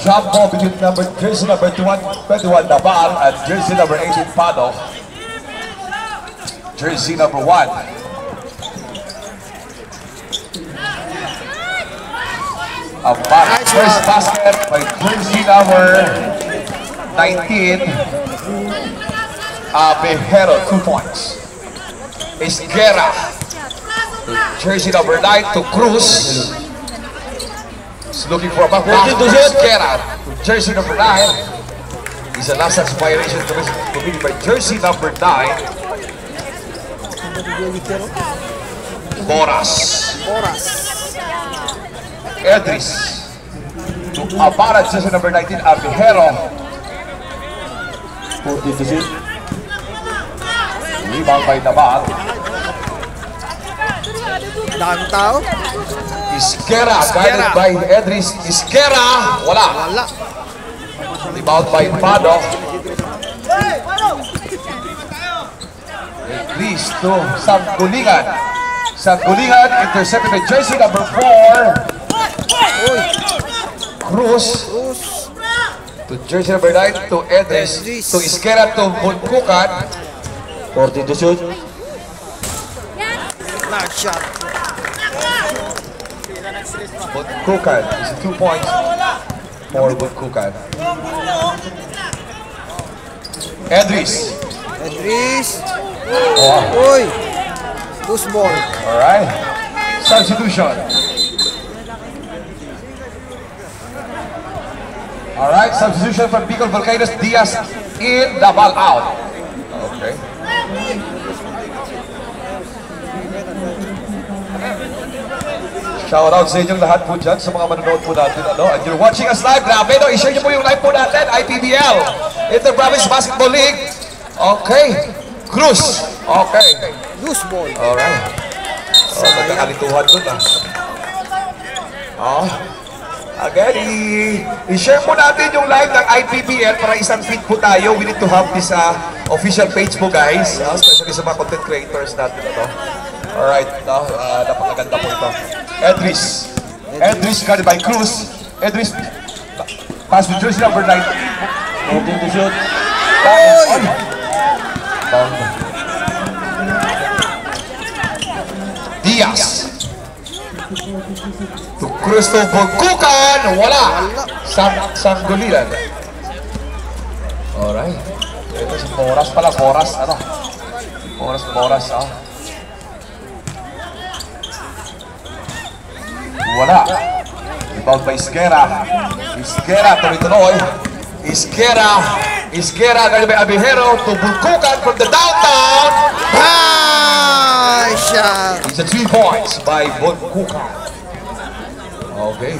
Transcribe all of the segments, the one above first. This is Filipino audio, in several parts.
jump ball between jersey number 21 Naval and jersey number 18 Pado. Jersey number 1. First basket by jersey number 19. Abejero, 2 points. Esguerra. Jersey number 9 to Cruz. He's looking for a back to Esguerra. Jersey number 9. Is the last aspiration committed by jersey number 9. Boras. Edris. To Abara, jersey number 19, Abejero. Rebound by Naval. Daming tao. Esguerra, guided by Edris. Esguerra, wala. Rebound by Pado. Edris to Sanggulingan. Sanggulingan intercepted by jersey number 4. Cruz. To jersey number 9 to Edris. To Esguerra to Bunkukan. 14 to shoot. Nice shot. Bunkukan is 2 points for Bunkukan. Edris. Uy. Loose ball. Alright. Substitution. Alright, substitution from Bicol Volcanoes. Diaz in, Naval out. Okay. Shout out sa inyong lahat po dyan, sa mga manonood po natin. And you're watching us live. Grabe, no? I-share nyo po yung live po natin. IPBL. Inter-Province Basketball League. Okay. Cruz. Okay. Loose ball. Alright. Nagkakalituhan dun, Again, i-share po natin yung live ng IPBL para isang feed po tayo. We need to have this official page po, guys. Especially sa mga content creators natin. Alright, napakaganda po ito. Edris guarded by Cruz. Edris, pass to jersey number 9. 14 to shoot. Diaz. To Cruz to Bunkukan. Wala. Sanggulilan. Alright. Ito si Boras pala. Boras. Wala. Rebound by Esguerra. Tuloy-tuloy. Esguerra guarded by Abejero to Bunkukan from the downtown. Nice shot. It's a 3 points by Bunkukan. Okay.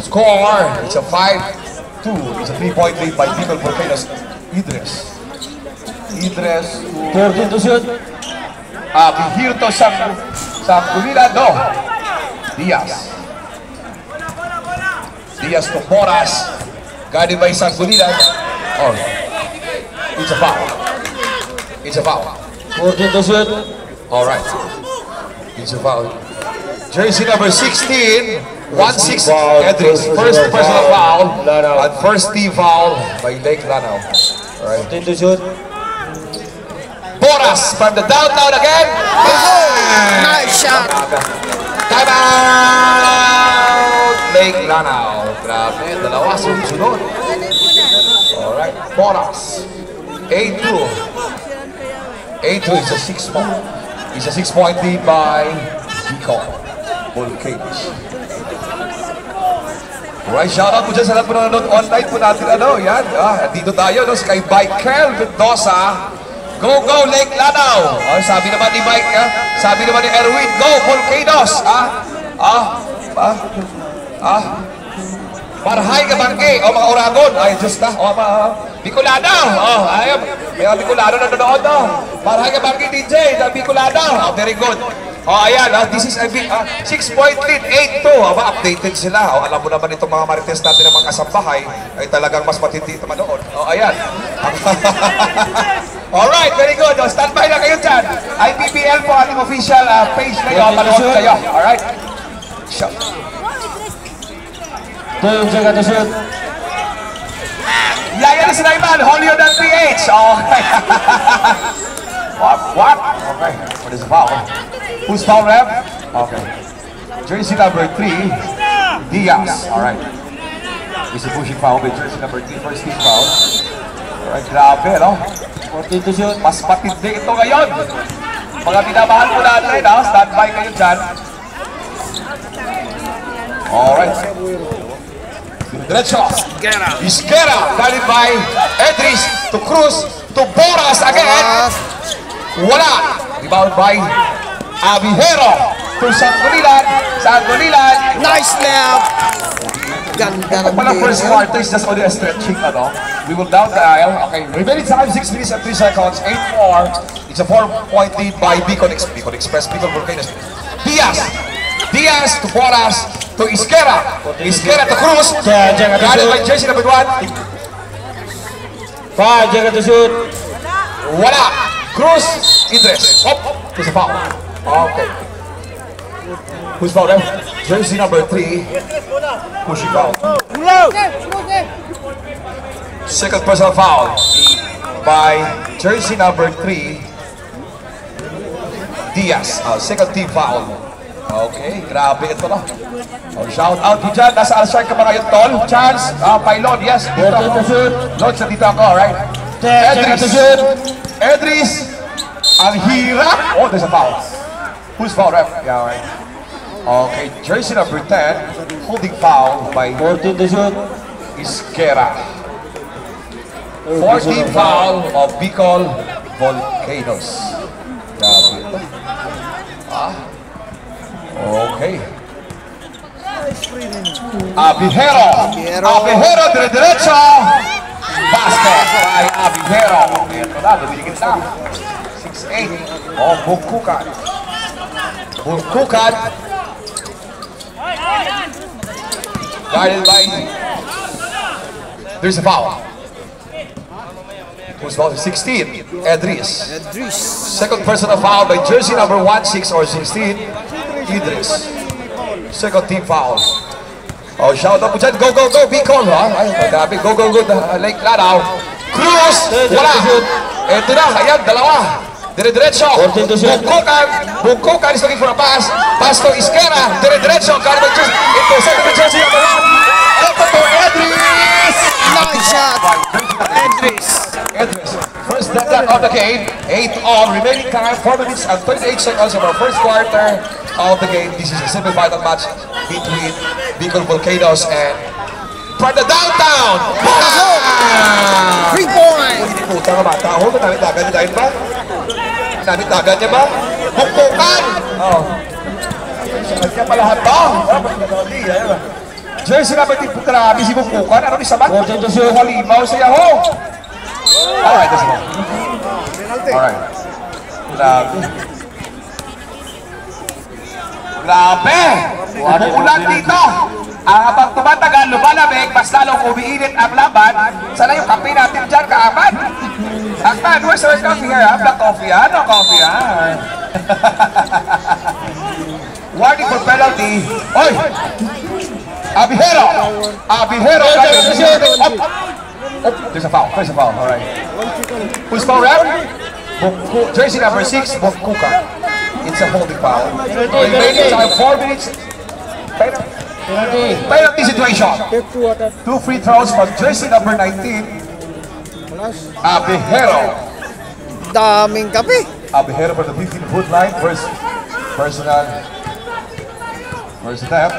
Score. It's a 5-2. It's a 3-point lead by Bicol Volcanoes. Idris. 14 to shoot. Bihirto Sanggulilan. No. Diaz to Boras. Guarded by Sanggulilan. Oh. It's a foul. 14 to shoot. Alright. It's a foul. Jersey number 16. 1-6 Edris. First personal foul. And first team foul by Lake Lanao. Alright. 14 to shoot. Boras from the downtown again. Nice shot. Time out! Lake Lanao. Grabe, dalawa sunod. Alright, Boras. 8-2. 8-2 is a 6-point. It's a 6-point lead by Bicol Volcanoes. Alright, shoutout po dyan sa lahat po nanonood online po natin. Yan. Dito tayo, kay Michael Mendoza. Go, Lake Lanao! Sabi naman ni Mike, sabi naman ni Erwin, go, Volcanoes! Marhay ka bangke, mga Oragon, just na, Bicolano, may Bicolano na nanonood, Marhay ka bangke, DJ, Bicolano, very good. Ayan, this is a 6-point lead, 8-2. Updated sila. Alam mo naman itong mga marites natin ng mga kasambahay ay talagang mas matindi ito manood. Ayan. Alright, very good. Stand by na kayo dyan. IPBL po ating official page na yun. Manood kayo. Alright. Shot. Tuyong siya to shoot. Yaya ni Sinayman, holier than PH. Okay. What? Okay. What is the foul? Who's foul, rep? Okay. Jersey number 3, Diaz. Alright. This is pushing foul with jersey number 3, first team foul. Alright, grabe, no? 14 to shoot. Mas matindi ito ngayon. Mga minamahal po natin, ha? Stand by kayo dyan. Alright. Diretso. Isquera. Guided by Edris to Cruz to Boras again. Wala. Rebound by Abihero to Sanggunilan. Sanggunilan. Nice layup. Ganda ng Pala first game. quarter is just only a stretching, ano? We will down the aisle. Okay, remaining time 6 minutes and 3 seconds. 8-4. It's a 4-point lead by Beacon Express, Beacon Volcanoes. Diaz to Boras to Isquera. Isquera to Cruz. Guided by jersey number 1. 5 seconds to shoot. Wala. Cruz. Idris. Hop. There's a foul. Okay. Who's foul there? Jersey number 3. Pushing foul. Second personal foul by jersey number 3, Diaz. Second team foul. Okay, grabe ito na. Shout out to dyan. Nasa Alshar ka ba ngayon, Tol? Chance, Pylon, yes. Dito 14 to ako. shoot. Lods, dito ako, alright. 10 seconds to shoot. Edris. Ang hirap. Oh, there's a foul. Who's foul, ref? Yeah, alright. Okay, jersey number 10, holding foul by 14 to shoot. Isquera. 14 foul of Bicol Volcanoes. Grabe ito. Okay. Abihero, dire-diretso. Basket by Abihero. Ito na, dumigit na. 6-8. Oh, Bungkukan. Bungkukan. Guided by... There's a foul. Who's foul? 16. Edris. Second personal foul by jersey number 16 or 16. Idris. Second team foul. Oh, shout out po dyan. Go, go, go. Bicol, ha? Ay, magabi. Go, go, go. Lake Lanao. Cruz. Wala. Ito na. Ayan, dalawa. Dire-diretso. Bungkukan is looking for a pass. Pass to Isquera. Dire-diretso. Carmen Chus. Ito, second jersey number 1. Ito to Edris. Nice shot. Edris. First deadlock of the game. 8 on. Remaining time 4 minutes and 38 seconds of our first quarter of the game. This is a semi-final match between Bicol Volcanoes and from the downtown. 3 points. Puta ka ba? Taho ba? Namit-dagan niya dahil ba? Namit-dagan niya ba? Bukbukan! Oo. Sakat niya pa lahat ba? Jersey number 3 po karami si Bukbukan. Ano ni Sabat? Halimaw sa yaho. Alright, that's all. Alright. Grabe. Grabe! Umuulan dito! Habang tumatagal, lumalamig, mas lalong umiinit ang laban. Sana yung kape natin dyan, kaaman. Akman, where's our coffee here? Black coffee, ha? No coffee, ha? Warning for penalty. Oy! Abihero! Abihero! There's a foul. There's a foul. Alright. Who's foul, ref? Jersey number 6, Bukbukan. It's a holding foul. Remaining time 4 minutes. Penalty situation. 2 free throws from jersey number 19, Abihero. Daming kape. Abihero for the 15-foot line. First personal. First step.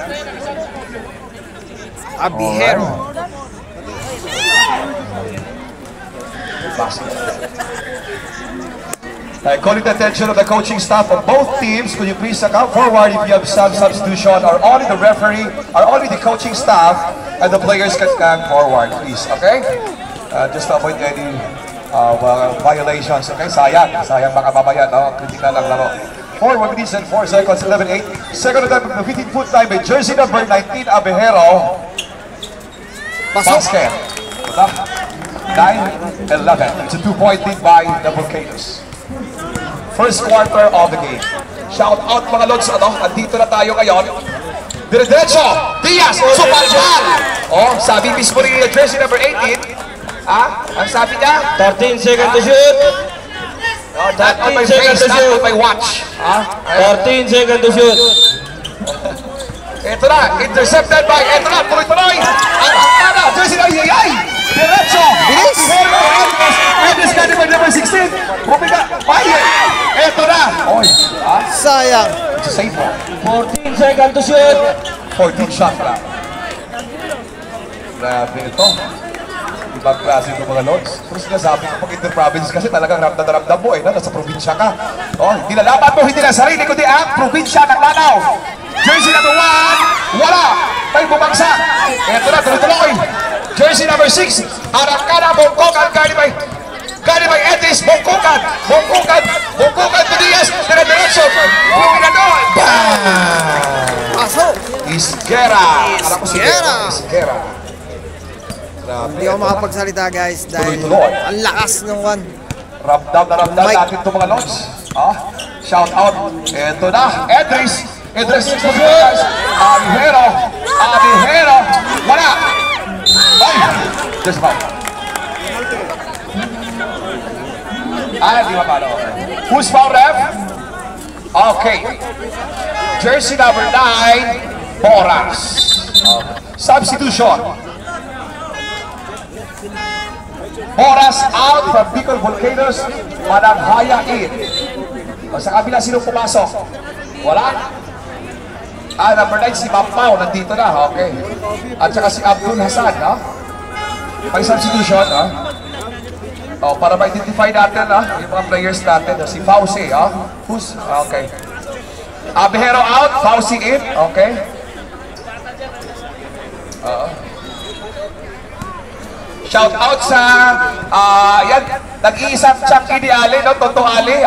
Abihero. Calling the attention of the coaching staff of both teams, could you please come forward if you have some substitution, or only the referee, or only the coaching staff and the players can come forward, please, okay? Just to avoid any violations, okay? Sayang mga babayan, no? Kritikal lang laro. 4 minutes and 4 seconds, 11-8. Second attempt of the 15-foot line by jersey number 19, Abihero. Basket. 9-11. It's a 2-point lead by the Volcanoes. First quarter of the game. Shout out mga lods, ano? Andito na tayo ngayon. Dire-diretso! Diaz! Supalpal! Oh, sabi mismo rin yung jersey number 18. Ang sabi niya? 13 seconds to shoot. Oh, not on my 13 seconds face, to not shoot. on my watch. 14 seconds to shoot. Ito na, intercepted by, ito na, tuloy-tuloy. Ang angkada, jersey na Yayay. Diretso. Bilis. Edris ka by number 16. Pumiga, Baye. Ito na. Oy, Sayang. it's a safe ball. 14 seconds to shoot. 14 shot lang. Grabe ito. Ibang klase ng mga lods. Pero sinasabi ko pag inter-province kasi talagang ramdam na ramdam mo na nasa probinsya ka. Oh, hindi na laban mo, hindi na sarili, kundi ang probinsya ng Lanao. Jersey number 1, wala. May bumagsak. Ito na, tuloy-tuloy. Jersey number 6, Arangkada, Bongkokan, Gani by Edis, Bongkokan to Diaz, dire-diretso. Buwi na doon. Bam! Pasok. Isguera. Alam ko si Isguera. Isguera. Grabe. Hindi ako makapagsalita guys dahil Tuloy-tuloy. ang lakas ng one. Ramdam na ramdam Mike. natin itong mga lods. Shout out. Ito na, Edris 6 guys. Abihero. Wala. Ay, just about. Di ba pala? Who's foul ref? Okay. Jersey number 9, Boras. Substitution. Boras out from Bicol Volcanoes, Managhaya in. Sa kabila, sino pumasok? Wala? Number 9, si Mampao, nandito na, okay. At saka si Abdul Hasan, May substitution, para ma-identify natin, yung mga players natin, si Fauci, Who's, okay. Abihero out, Fauci in, okay. Shout out sa, yan, nag-iisang Chucky ni Ali, Toto Ali,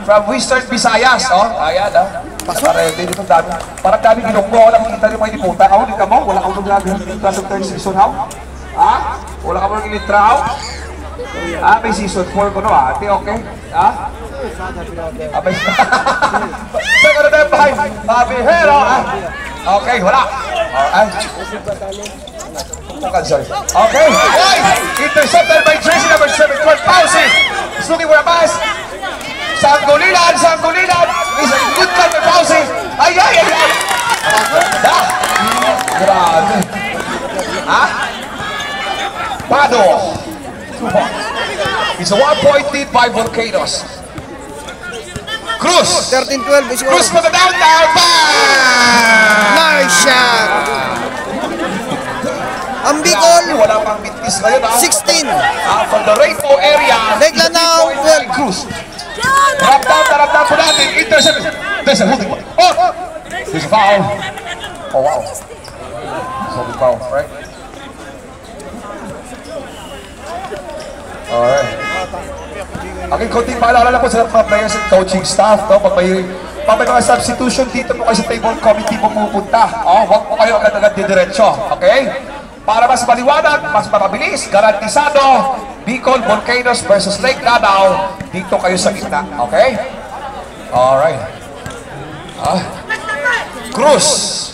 from Western Visayas, ayan, Nakaredy dito, dami. Parang dami ginong mo, walang kita rin mga iniputa. Hindi ka mo, wala kang grabe yung class of third season, Wala ka mo nang initraw? May season 4 ko, no, ate, okay? May... Second na tayo, bahay. Abihero, Okay, wala. Okay, intercepted by jersey number 7, Fauci. He's looking for a pass. Sanggunilan. Is a good cut by Fauci. Ay. Grabe. Pado. It's a 1-point lead by Volcanoes. Cruz. 13-12 is Cruz for the downtown. Bang! Nice shot. Ang Bicol, Wala pang bitnis ngayon, 16. From the Rainbow area. Lake Lanao, 12. Cruz. Ramdam po natin. Intercept. There's a holding one. There's a foul. Oh, wow. There's a holding foul, right? Alright. Aking konting paalala lang po sa mga players and coaching staff, Pag may mga substitution dito po kayo sa table committee po pupunta. Huwag po kayo agad-agad didiretso. Okay? Para mas maliwanag, mas mapabilis, garantisado, Bicol Volcanoes versus Lake Lanao, dito kayo sa gitna. Okay? Alright. Cruz,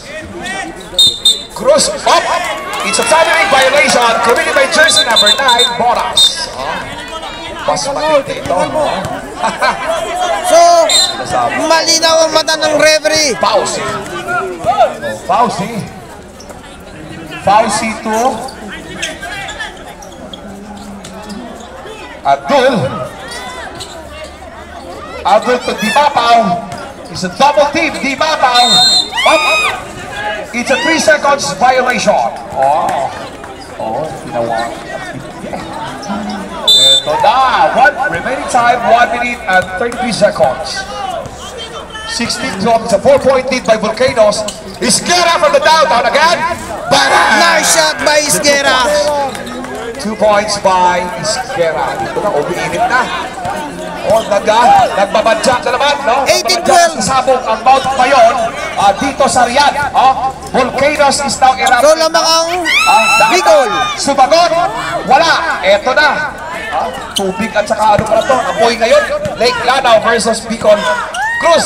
up! It's a timing violation committed by jersey number 9, Boras. Mas matindi ito. So, malinaw ang mata ng referee. Fauci to Abdul to Dibapaw. It's a double team, Dibapaw. Up. It's a 3 seconds violation. Ginawa. Ito na. Remaining time, 1 minute and 33 seconds. 16-12, it's a 4-point lead by Volcanoes. Isguera from the downtown again. Bang! Nice shot by Isguera. 2 points by Isguera. Ito na, umiinit na. Nagbabadya na naman, 18-12. Sabog ang Mount Mayon dito sa Riyadh. Volcanoes is now erupting. So lamang ang Bicol. Sumagot, wala. Ito na. Tubig at saka ano pa ito. Apoy ngayon. Lake Lanao versus Bicol. Cruz,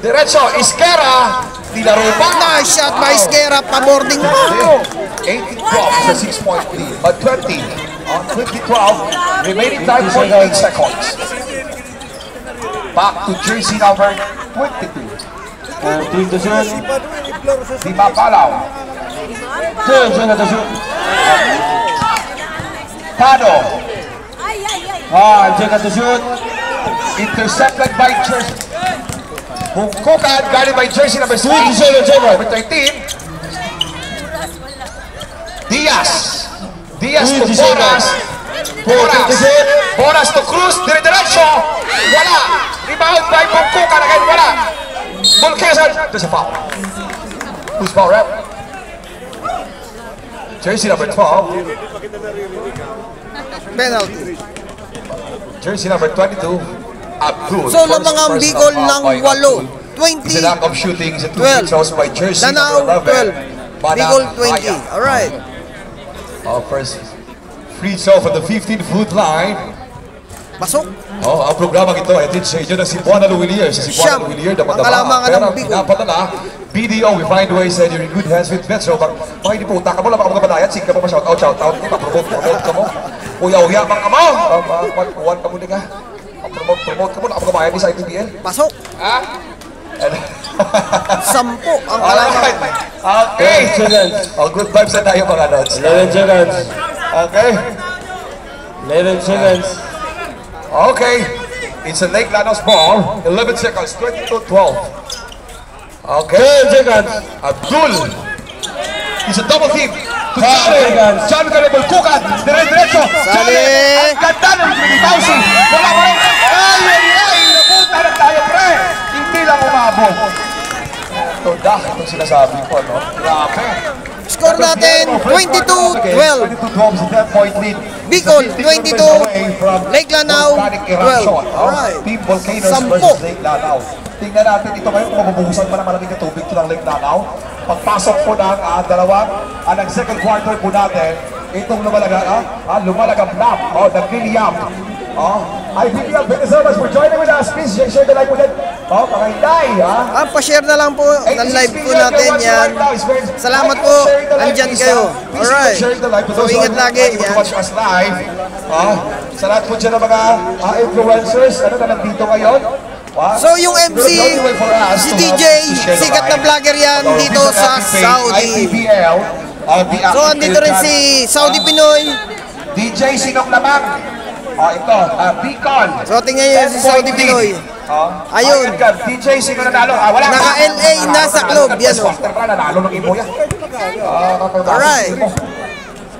diretso, Isguera. Nilaro pa. Nice shot by Isguera. Pa-boarding pa. 18-12 is a 6-point lead. But 20. On 2012, remaining time 48 seconds. Back to jersey number 22. 14 to shoot. Di Mapalaw. 10 seconds to shoot. Tano. 5 seconds to shoot. Intercepted by jersey. Bungkukan, galing by jersey number 27 seconds. number 13. Diaz. Diaz to 27. Boras. 14 to shoot. Boras to Cruz. Dire-diretso. Wala. Rebound by Bungkukan. Again, wala. Mulkesan. There's a foul. Who's foul rep? Jersey number 12. Penalty. Jersey number 22. Abdul. So, First lamang ang personal Bicol foul ng by 8. Abdul. 20. It's a lack of shooting. It's a 2 free 12. throws by jersey Danao, number 11. 12. Bicol, 20. Maya. Alright. First free throw from the 15-foot line. Pasok. Ang programa ito, hatid sa inyo na si Buana Luwilier. Si Buana Siyam. Luwilier, Ang kalamangan Pero ng ang Bicol. pinapadala, BDO, we find ways and you're in good hands with Metro. Baka hindi po, utaka mo lang, baka mga balayan, sige ka mo pa, shout out, promote ka mo. Uya-uya, mga mo. Kuwan ka muna ka. Promote ka mo, baka mga bayan ni sa IPBL. Pasok. Ha? 10 ang kalamangan. Okay. 10 seconds. Good vibes na tayo mga nods. 11 seconds. Okay. 11 seconds. Okay. It's a Lake Lanos ball. 11 seconds. 22-12. Okay. 10 seconds. Abdul. It's a double team. To 5 Charlie. seconds. Charlie ka rin bulkukan. Dire-diretso. Sali. Ang ganda ng 20,000. Wala mo rin. Ay! Napunta na tayo, pre. Hindi lang umabot. Ito itong sinasabi ko, no? Grabe. Score natin, 22-12. 22-12 is a 10-point lead. Bicol, 15 22. away from Lake Lanao, volcanic eruption. 12. Alright. Team Volcanoes 10. versus Lake Lanao. Tingnan natin ito ngayon kung mabubuhusan pa ng malamig na tubig ito ng Lake Lanao. Pagpasok po ng ng second quarter po natin, itong lumalagam nagliliyam. IPBL Venezuelas for joining with us. Please share the live po din. Pakahintay, Pa-share na lang po ng live po natin yan. Salamat po, andyan kayo. Alright. So, ingat lagi. Yan. Watch us live. Sa lahat po dyan ng mga influencers, na nandito ngayon. So, yung MC, si DJ, sikat na vlogger yan dito sa Saudi. So, andito rin si Saudi Pinoy. DJ Sinong Lamang. Ito, Bicol. So, tingnan nyo si Saudi Pinoy. Ayun. DJ Sino nanalo. Wala. Naka-LA, nasa club. Yan o. Nanalo ng Ibo yan. Alright.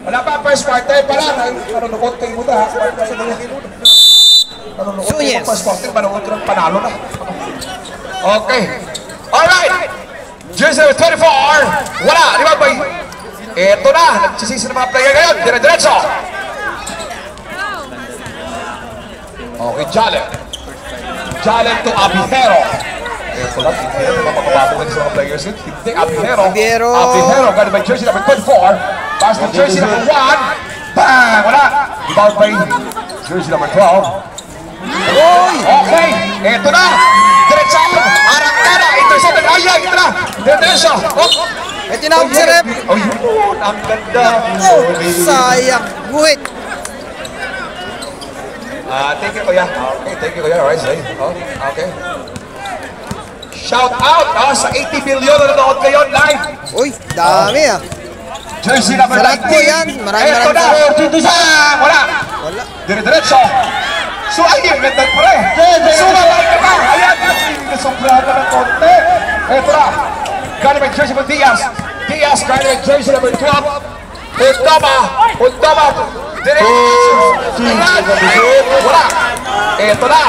Wala pa, first quarter pa lang. Nanonood kayo muna. So, yes. First quarter, manood ko ng panalo na. Okay. Alright. Jersey number 24. Wala. Di ba ba? Ito na. Nagsisisi ng mga player ngayon. Dire-diretso. Okay, Jalen. Jalen to Abihero. Ito lang, Abihero. Mapakababuhin sa mga players yun. Hindi, Abihero. Abihero. Galing by jersey number 24. Pass to jersey number 1. Bang! Wala. Rebound by jersey number 12. Okay, ito na. Diretso. Arangkada. Intercepted. Ayay, ito na. Diretso. May tinawag si Rep. Oh, yun. Ang ganda. Sayang. Guhit. Thank you, Kuya. Okay, thank you, Kuya. Alright, say. Okay. Shout out sa 80 million na nanood ngayon live. Uy, dami ah. Jersey number 19. Salamat po yan. Maraming Ito na. salamat. Wala. Wala. Dire-diretso. So, ayun, ganda pa rin. Sumabay ka na. Ayan. Nasobrado ng konti. Ito na. Galing by jersey number Diaz. Diaz, galing by jersey number 12. Untama. Diretso. Wala. Ito na.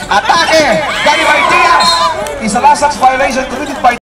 Atake. Galing by Diaz. Isa lasaks violation committed by